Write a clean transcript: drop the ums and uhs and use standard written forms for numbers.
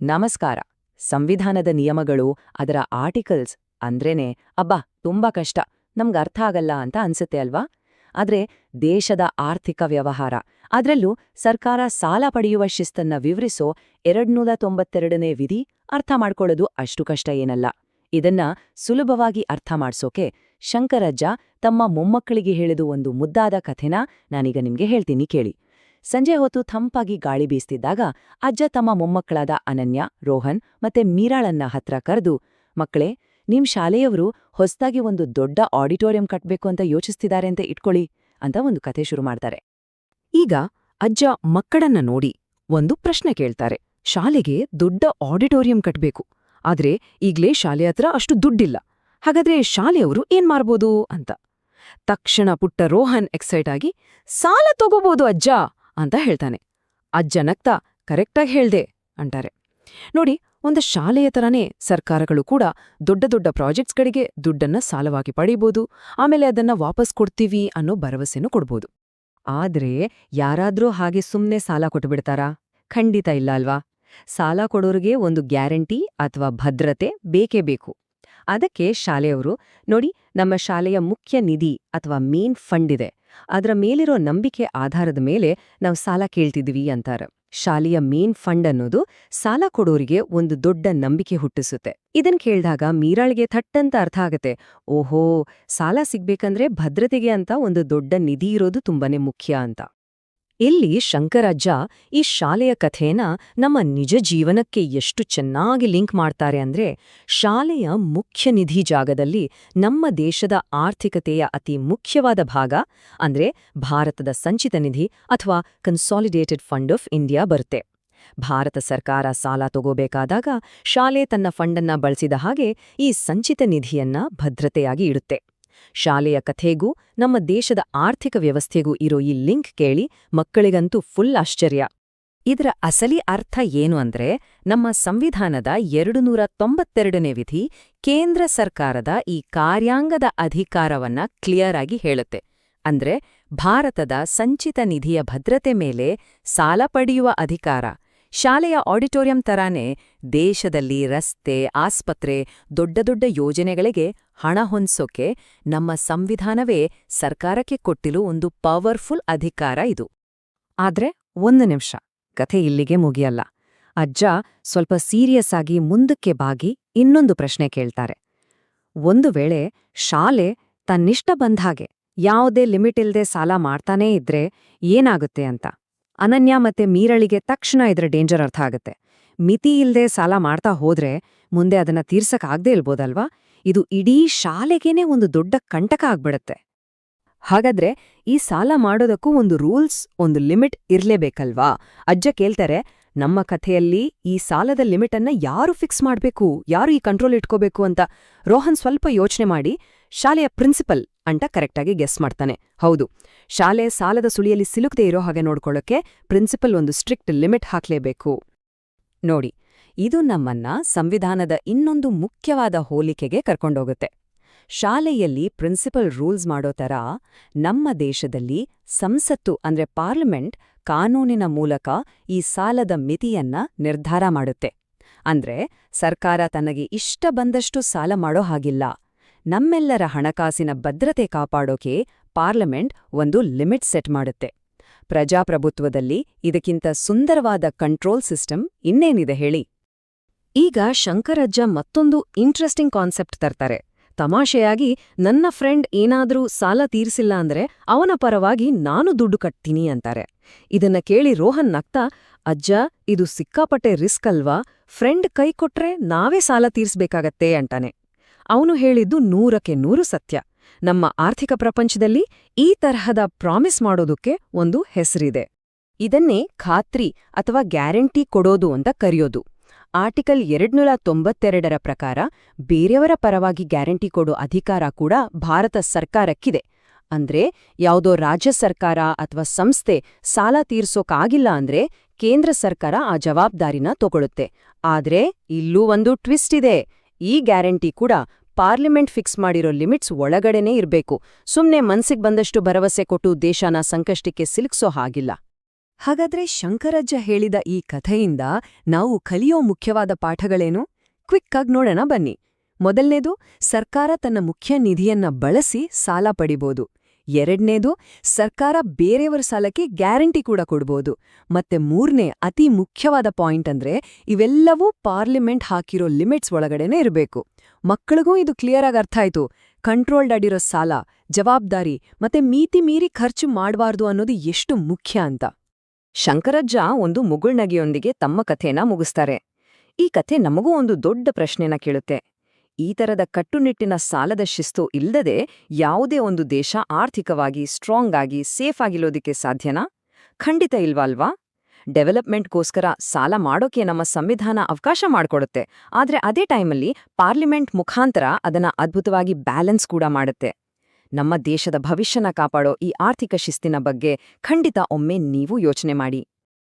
ನಮಸ್ಕಾರ. ಸಂವಿಧಾನದ ನಿಯಮಗಳು, ಅದರ ಆರ್ಟಿಕಲ್ಸ್ ಅಂದ್ರೇನೆ ಅಬ್ಬಾ ತುಂಬಾ ಕಷ್ಟ, ನಮ್ಗರ್ಥ ಆಗಲ್ಲ ಅಂತ ಅನ್ಸುತ್ತೆ ಅಲ್ವಾ? ಆದ್ರೆ ದೇಶದ ಆರ್ಥಿಕ ವ್ಯವಹಾರ, ಅದ್ರಲ್ಲೂ ಸರ್ಕಾರ ಸಾಲ ಪಡೆಯುವ ಶಿಸ್ತನ್ನ ವಿವರಿಸೋ 292ನೇ ವಿಧಿ ಅರ್ಥ ಮಾಡ್ಕೊಳ್ಳೋದು ಅಷ್ಟು ಕಷ್ಟ ಏನಲ್ಲ. ಇದನ್ನ ಸುಲಭವಾಗಿ ಅರ್ಥ ಮಾಡ್ಸೋಕೆ ಶಂಕರಜ್ಜ ತಮ್ಮ ಮೊಮ್ಮಕ್ಕಳಿಗೆ ಹೇಳಿದ ಒಂದು ಮುದ್ದಾದ ಕಥೆನ ನಾನೀಗ ನಿಮ್ಗೆ ಹೇಳ್ತೀನಿ ಕೇಳಿ. ಸಂಜೆ ಹೊತ್ತು ತಂಪಾಗಿ ಗಾಳಿ ಬೀಸ್ತಿದ್ದಾಗ ಅಜ್ಜ ತಮ್ಮ ಮೊಮ್ಮಕ್ಕಳಾದ ಅನನ್ಯ, ರೋಹನ್ ಮತ್ತೆ ಮೀರಾಳನ್ನ ಹತ್ರ ಕರೆದು, ಮಕ್ಕಳೇ, ನಿಮ್ ಶಾಲೆಯವರು ಹೊಸ್ದಾಗಿ ಒಂದು ದೊಡ್ಡ ಆಡಿಟೋರಿಯಂ ಕಟ್ಬೇಕು ಅಂತ ಯೋಚಿಸ್ತಿದ್ದಾರೆ ಅಂತ ಇಟ್ಕೊಳ್ಳಿ ಅಂತ ಒಂದು ಕಥೆ ಶುರು ಮಾಡ್ತಾರೆ. ಈಗ ಅಜ್ಜ ಮಕ್ಕಳನ್ನ ನೋಡಿ ಒಂದು ಪ್ರಶ್ನೆ ಕೇಳ್ತಾರೆ. ಶಾಲೆಗೆ ದೊಡ್ಡ ಆಡಿಟೋರಿಯಂ ಕಟ್ಬೇಕು, ಆದ್ರೆ ಈಗ್ಲೇ ಶಾಲೆ ಹತ್ರ ಅಷ್ಟು ದುಡ್ಡಿಲ್ಲ, ಹಾಗಾದ್ರೆ ಶಾಲೆಯವರು ಏನ್ ಮಾಡ್ಬೋದು ಅಂತ. ತಕ್ಷಣ ಪುಟ್ಟ ರೋಹನ್ ಎಕ್ಸೈಟ್ ಆಗಿ, ಸಾಲ ತಗೋಬೋದು ಅಜ್ಜ ಅಂತ ಹೇಳ್ತಾನೆ. ಅಜ್ಜ ನಗ್ತಾ, ಕರೆಕ್ಟಾಗಿ ಹೇಳ್ದೆ ಅಂತಾರೆ. ನೋಡಿ, ಒಂದು ಶಾಲೆಯ ತರನೇ ಸರ್ಕಾರಗಳು ಕೂಡ ದೊಡ್ಡ ದೊಡ್ಡ ಪ್ರಾಜೆಕ್ಟ್ಸ್ಗಳಿಗೆ ದುಡ್ಡನ್ನ ಸಾಲವಾಗಿ ಪಡೀಬೋದು, ಆಮೇಲೆ ಅದನ್ನ ವಾಪಸ್ ಕೊಡ್ತೀವಿ ಅನ್ನೋ ಭರವಸೆನೂ ಕೊಡ್ಬೋದು. ಆದ್ರೆ ಯಾರಾದ್ರೂ ಹಾಗೆ ಸುಮ್ನೆ ಸಾಲ ಕೊಟ್ಬಿಡ್ತಾರಾ? ಖಂಡಿತ ಇಲ್ಲ ಅಲ್ವಾ? ಸಾಲ ಕೊಡೋರಿಗೆ ಒಂದು ಗ್ಯಾರಂಟಿ ಅಥವಾ ಭದ್ರತೆ ಬೇಕೇ ಬೇಕು. ಅದಕ್ಕೆ ಶಾಲೆಯವರು, ನೋಡಿ, ನಮ್ಮ ಶಾಲೆಯ ಮುಖ್ಯ ನಿಧಿ ಅಥವಾ ಮೇನ್ ಫಂಡ್ ಇದೆ, ಅದರ ಮೇಲಿರೋ ನಂಬಿಕೆ ಆಧಾರದ ಮೇಲೆ ನಾವು ಸಾಲ ಕೇಳ್ತಿದ್ವಿ ಅಂತಾರ. ಶಾಲೆಯ ಮೇನ್ ಫಂಡ್ ಅನ್ನೋದು ಸಾಲ ಕೊಡೋರಿಗೆ ಒಂದು ದೊಡ್ಡ ನಂಬಿಕೆ ಹುಟ್ಟಿಸುತ್ತೆ. ಇದನ್ ಕೇಳ್ದಾಗ ಮೀರಾಳಿಗೆ ಥಟ್ಟಂತ ಅರ್ಥ ಆಗತ್ತೆ, ಓಹೋ, ಸಾಲ ಸಿಗ್ಬೇಕಂದ್ರೆ ಭದ್ರತೆಗೆ ಅಂತ ಒಂದು ದೊಡ್ಡ ನಿಧಿ ಇರೋದು ತುಂಬಾನೇ ಮುಖ್ಯ ಅಂತ. ಇಲ್ಲಿ ಶಂಕರಜ್ಜ ಈ ಶಾಲೆಯ ಕಥೆನ ನಮ್ಮ ನಿಜ ಜೀವನಕ್ಕೆ ಎಷ್ಟು ಚೆನ್ನಾಗಿ ಲಿಂಕ್ ಮಾಡ್ತಾರೆ ಅಂದ್ರೆ, ಶಾಲೆಯ ಮುಖ್ಯ ನಿಧಿ ಜಾಗದಲ್ಲಿ ನಮ್ಮ ದೇಶದ ಆರ್ಥಿಕತೆಯ ಅತಿ ಮುಖ್ಯವಾದ ಭಾಗ ಅಂದ್ರೆ ಭಾರತದ ಸಂಚಿತ ನಿಧಿ ಅಥವಾ ಕನ್ಸಾಲಿಡೇಟೆಡ್ ಫಂಡ್ ಆಫ್ ಇಂಡಿಯಾ ಬರುತ್ತೆ. ಭಾರತ ಸರ್ಕಾರ ಸಾಲ ತಗೋಬೇಕಾದಾಗ ಶಾಲೆ ತನ್ನ ಫಂಡನ್ನ ಬಳಸಿದ ಹಾಗೆ ಈ ಸಂಚಿತ ನಿಧಿಯನ್ನ ಭದ್ರತೆಯಾಗಿ ಇಡುತ್ತೆ. ಶಾಲೆಯ ಕಥೆಗೂ ನಮ್ಮ ದೇಶದ ಆರ್ಥಿಕ ವ್ಯವಸ್ಥೆಗೂ ಇರೋ ಈ ಲಿಂಕ್ ಕೇಳಿ ಮಕ್ಕಳಿಗಂತೂ ಫುಲ್ ಆಶ್ಚರ್ಯ. ಇದರ ಅಸಲಿ ಅರ್ಥ ಏನು ಅಂದ್ರೆ, ನಮ್ಮ ಸಂವಿಧಾನದ 292ನೇ ವಿಧಿ ಕೇಂದ್ರ ಸರ್ಕಾರದ ಈ ಕಾರ್ಯಾಂಗದ ಅಧಿಕಾರವನ್ನ ಕ್ಲಿಯರ್ ಆಗಿ ಹೇಳುತ್ತೆ. ಅಂದ್ರೆ ಭಾರತದ ಸಂಚಿತ ನಿಧಿಯ ಭದ್ರತೆ ಮೇಲೆ ಸಾಲ ಪಡೆಯುವ ಅಧಿಕಾರ ಶಾಲೆಯ ಆಡಿಟೋರಿಯಂ ತರಾನೇ ದೇಶದಲ್ಲಿ ರಸ್ತೆ, ಆಸ್ಪತ್ರೆ, ದೊಡ್ಡ ದೊಡ್ಡ ಯೋಜನೆಗಳಿಗೆ ಹಣ ಹೊಂದ್ಸೋಕೆ ನಮ್ಮ ಸಂವಿಧಾನವೇ ಸರ್ಕಾರಕ್ಕೆ ಕೊಟ್ಟಿರೋ ಒಂದು ಪವರ್ಫುಲ್ ಅಧಿಕಾರ ಇದು. ಆದ್ರೆ ಒಂದು ನಿಮಿಷ, ಕಥೆ ಇಲ್ಲಿಗೆ ಮುಗಿಯಲ್ಲ. ಅಜ್ಜ ಸ್ವಲ್ಪ ಸೀರಿಯಸ್ ಆಗಿ ಮುಂದಕ್ಕೆ ಬಾಗಿ ಇನ್ನೊಂದು ಪ್ರಶ್ನೆ ಕೇಳ್ತಾರೆ. ಒಂದು ವೇಳೆ ಶಾಲೆ ತನ್ನಿಷ್ಟ ಬಂದ್ಹಾಗೆ ಯಾವುದೇ ಲಿಮಿಟ್ ಇಲ್ದೆ ಸಾಲ ಮಾಡ್ತಾನೇ ಇದ್ರೆ ಏನಾಗುತ್ತೆ ಅಂತ. ಅನನ್ಯ ಮತ್ತೆ ಮೀರಳಿಗೆ ತಕ್ಷಣ ಇದ್ರ ಡೇಂಜರ್ ಅರ್ಥ ಆಗುತ್ತೆ. ಮಿತಿ ಇಲ್ದೆ ಸಾಲ ಮಾಡ್ತಾ ಹೋದ್ರೆ ಮುಂದೆ ಅದನ್ನ ತೀರ್ಸಕ್ಕಾಗ್ದೇ ಇಲ್ಬೋದಲ್ವಾ? ಇದು ಇಡೀ ಶಾಲೆಗೇನೆ ಒಂದು ದೊಡ್ಡ ಕಂಟಕ ಆಗ್ಬಿಡತ್ತೆ. ಹಾಗಾದ್ರೆ ಈ ಸಾಲ ಮಾಡೋದಕ್ಕೂ ಒಂದು ರೂಲ್ಸ್, ಒಂದು ಲಿಮಿಟ್ ಇರ್ಲೇಬೇಕಲ್ವಾ? ಅಜ್ಜ ಕೇಳ್ತಾರೆ, ನಮ್ಮ ಕಥೆಯಲ್ಲಿ ಈ ಸಾಲದ ಲಿಮಿಟ್ ಅನ್ನ ಯಾರು ಫಿಕ್ಸ್ ಮಾಡ್ಬೇಕು, ಯಾರು ಈ ಕಂಟ್ರೋಲ್ ಇಟ್ಕೋಬೇಕು ಅಂತ. ರೋಹನ್ ಸ್ವಲ್ಪ ಯೋಚನೆ ಮಾಡಿ ಶಾಲೆಯ ಪ್ರಿನ್ಸಿಪಲ್ ಅಂತ ಕರೆಕ್ಟಾಗಿ ಗೆಸ್ ಮಾಡ್ತಾನೆ. ಹೌದು, ಶಾಲೆ ಸಾಲದ ಸುಳಿಯಲ್ಲಿ ಸಿಲುಕದೆ ಇರೋ ಹಾಗೆ ನೋಡ್ಕೊಳ್ಳೋಕೆ ಪ್ರಿನ್ಸಿಪಲ್ ಒಂದು ಸ್ಟ್ರಿಕ್ಟ್ ಲಿಮಿಟ್ ಹಾಕ್ಲೇಬೇಕು. ನೋಡಿ, ಇದು ನಮ್ಮನ್ನ ಸಂವಿಧಾನದ ಇನ್ನೊಂದು ಮುಖ್ಯವಾದ ಹೋಲಿಕೆಗೆ ಕರ್ಕೊಂಡೋಗುತ್ತೆ. ಶಾಲೆಯಲ್ಲಿ ಪ್ರಿನ್ಸಿಪಲ್ ರೂಲ್ಸ್ ಮಾಡೋ ಥರ ನಮ್ಮ ದೇಶದಲ್ಲಿ ಸಂಸತ್ತು ಅಂದ್ರೆ ಪಾರ್ಲಿಮೆಂಟ್ ಕಾನೂನಿನ ಮೂಲಕ ಈ ಸಾಲದ ಮಿತಿಯನ್ನ ನಿರ್ಧಾರ ಮಾಡುತ್ತೆ. ಅಂದ್ರೆ ಸರ್ಕಾರ ತನಗೆ ಇಷ್ಟ ಬಂದಷ್ಟು ಸಾಲ ಮಾಡೋ ಹಾಗಿಲ್ಲ. ನಮ್ಮೆಲ್ಲರ ಹಣಕಾಸಿನ ಭದ್ರತೆ ಕಾಪಾಡೋಕೆ ಪಾರ್ಲಿಮೆಂಟ್ ಒಂದು ಲಿಮಿಟ್ ಸೆಟ್ ಮಾಡುತ್ತೆ. ಪ್ರಜಾಪ್ರಭುತ್ವದಲ್ಲಿ ಇದಕ್ಕಿಂತ ಸುಂದರವಾದ ಕಂಟ್ರೋಲ್ ಸಿಸ್ಟಮ್ ಇನ್ನೇನಿದೆ ಹೇಳಿ? ಈಗ ಶಂಕರಜ್ಜ ಮತ್ತೊಂದು ಇಂಟ್ರೆಸ್ಟಿಂಗ್ ಕಾನ್ಸೆಪ್ಟ್ ತರ್ತಾರೆ. ತಮಾಷೆಯಾಗಿ, ನನ್ನ ಫ್ರೆಂಡ್ ಏನಾದ್ರೂ ಸಾಲ ತೀರ್ಸಿಲ್ಲ ಅಂದ್ರೆ ಅವನ ಪರವಾಗಿ ನಾನು ದುಡ್ಡು ಕಟ್ತೀನಿ ಅಂತಾರೆ. ಇದನ್ನ ಕೇಳಿ ರೋಹನ್ ನಗ್ತಾ, ಅಜ್ಜ, ಇದು ಸಿಕ್ಕಾಪಟ್ಟೆ ರಿಸ್ಕ್ ಅಲ್ವಾ? ಫ್ರೆಂಡ್ ಕೈ ಕೊಟ್ರೆ ನಾವೇ ಸಾಲ ತೀರ್ಸ್ಬೇಕಾಗತ್ತೆ ಅಂತಾನೆ. ಅವನು ಹೇಳಿದ್ದು 100% ಸತ್ಯ. ನಮ್ಮ ಆರ್ಥಿಕ ಪ್ರಪಂಚದಲ್ಲಿ ಈ ತರಹದ ಪ್ರಾಮಿಸ್ ಮಾಡೋದಕ್ಕೆ ಒಂದು ಹೆಸರಿದೆ. ಇದನ್ನೇ ಖಾತ್ರಿ ಅಥವಾ ಗ್ಯಾರಂಟಿ ಕೊಡೋದು ಅಂತ ಕರೆಯೋದು. ಆರ್ಟಿಕಲ್ 292ರ ಪ್ರಕಾರ ಬೇರೆಯವರ ಪರವಾಗಿ ಗ್ಯಾರಂಟಿ ಕೊಡೋ ಅಧಿಕಾರ ಕೂಡ ಭಾರತ ಸರ್ಕಾರಕ್ಕಿದೆ. ಅಂದ್ರೆ ಯಾವುದೋ ರಾಜ್ಯ ಸರ್ಕಾರ ಅಥವಾ ಸಂಸ್ಥೆ ಸಾಲ ತೀರ್ಸೋಕಾಗಿಲ್ಲ ಅಂದ್ರೆ ಕೇಂದ್ರ ಸರ್ಕಾರ ಆ ಜವಾಬ್ದಾರಿನ ತಗೊಳುತ್ತೆ. ಆದ್ರೆ ಇಲ್ಲೂ ಒಂದು ಟ್ವಿಸ್ಟ್ ಇದೆ. ಈ ಗ್ಯಾರಂಟಿ ಕೂಡ ಪಾರ್ಲಿಮೆಂಟ್ ಫಿಕ್ಸ್ ಮಾಡಿರೋ ಲಿಮಿಟ್ಸ್ ಒಳಗಡೆನೇ ಇರ್ಬೇಕು. ಸುಮ್ನೆ ಮನ್ಸಿಗೆ ಬಂದಷ್ಟು ಭರವಸೆ ಕೊಟ್ಟು ದೇಶನ ಸಂಕಷ್ಟಕ್ಕೆ ಸಿಲುಕ್ಸೋ ಹಾಗಿಲ್ಲ. ಹಾಗಾದ್ರೆ ಶಂಕರಜ್ಜ ಹೇಳಿದ ಈ ಕಥೆಯಿಂದ ನಾವು ಕಲಿಯೋ ಮುಖ್ಯವಾದ ಪಾಠಗಳೇನು? ಕ್ವಿಕ್ ಆಗಿ ನೋಡೋಣ ಬನ್ನಿ. ಮೊದಲನೇದು, ಸರ್ಕಾರ ತನ್ನ ಮುಖ್ಯ ನಿಧಿಯನ್ನ ಬಳಸಿ ಸಾಲ ಪಡಿಬೋದು. ಎರಡನೇದು, ಸರ್ಕಾರ ಬೇರೆಯವರ ಸಾಲಕ್ಕೆ ಗ್ಯಾರಂಟಿ ಕೂಡ ಕೊಡ್ಬೋದು. ಮತ್ತೆ ಮೂರನೇ ಅತಿ ಮುಖ್ಯವಾದ ಪಾಯಿಂಟ್ ಅಂದ್ರೆ ಇವೆಲ್ಲವೂ ಪಾರ್ಲಿಮೆಂಟ್ ಹಾಕಿರೋ ಲಿಮಿಟ್ಸ್ ಒಳಗಡೆನೇ ಇರಬೇಕು. ಮಕ್ಕಳಿಗೂ ಇದು ಕ್ಲಿಯರ್ ಆಗಿ ಅರ್ಥ ಆಯ್ತು. ಕಂಟ್ರೋಲ್ಡ್ ಆಗಿರೋ ಸಾಲ, ಜವಾಬ್ದಾರಿ ಮತ್ತೆ ಮಿತಿ ಮೀರಿ ಖರ್ಚು ಮಾಡಬಾರ್ದು ಅನ್ನೋದು ಎಷ್ಟು ಮುಖ್ಯ ಅಂತ ಶಂಕರಜ್ಜ ಒಂದು ಮುಗುಳ್ನಗೆಯೊಂದಿಗೆ ತಮ್ಮ ಕಥೆನ ಮುಗಿಸ್ತಾರೆ. ಈ ಕಥೆ ನಮಗೂ ಒಂದು ದೊಡ್ಡ ಪ್ರಶ್ನೆನ ಕೇಳುತ್ತೆ. ಈ ತರದ ಕಟ್ಟುನಿಟ್ಟಿನ ಸಾಲದ ಶಿಸ್ತು ಇಲ್ಲದೆ ಯಾವುದೇ ಒಂದು ದೇಶ ಆರ್ಥಿಕವಾಗಿ ಸ್ಟ್ರಾಂಗ್ ಆಗಿ ಸೇಫ್ ಆಗಿರೋದಕ್ಕೆ ಸಾಧ್ಯನಾ? ಖಂಡಿತ ಇಲ್ವಲ್ವಾ? ಡೆವಲಪ್ಮೆಂಟ್ಗೋಸ್ಕರ ಸಾಲ ಮಾಡೋಕೆ ನಮ್ಮ ಸಂವಿಧಾನ ಅವಕಾಶ ಮಾಡಿಕೊಡುತ್ತೆ. ಆದ್ರೆ ಅದೇ ಟೈಮಲ್ಲಿ ಪಾರ್ಲಿಮೆಂಟ್ ಮುಖಾಂತರ ಅದನ್ನ ಅದ್ಭುತವಾಗಿ ಬ್ಯಾಲೆನ್ಸ್ ಕೂಡ ಮಾಡುತ್ತೆ. ನಮ್ಮ ದೇಶದ ಭವಿಷ್ಯನ ಕಾಪಾಡೋ ಈ ಆರ್ಥಿಕ ಶಿಸ್ತಿನ ಬಗ್ಗೆ ಖಂಡಿತ ಒಮ್ಮೆ ನೀವು ಯೋಚನೆ ಮಾಡಿ.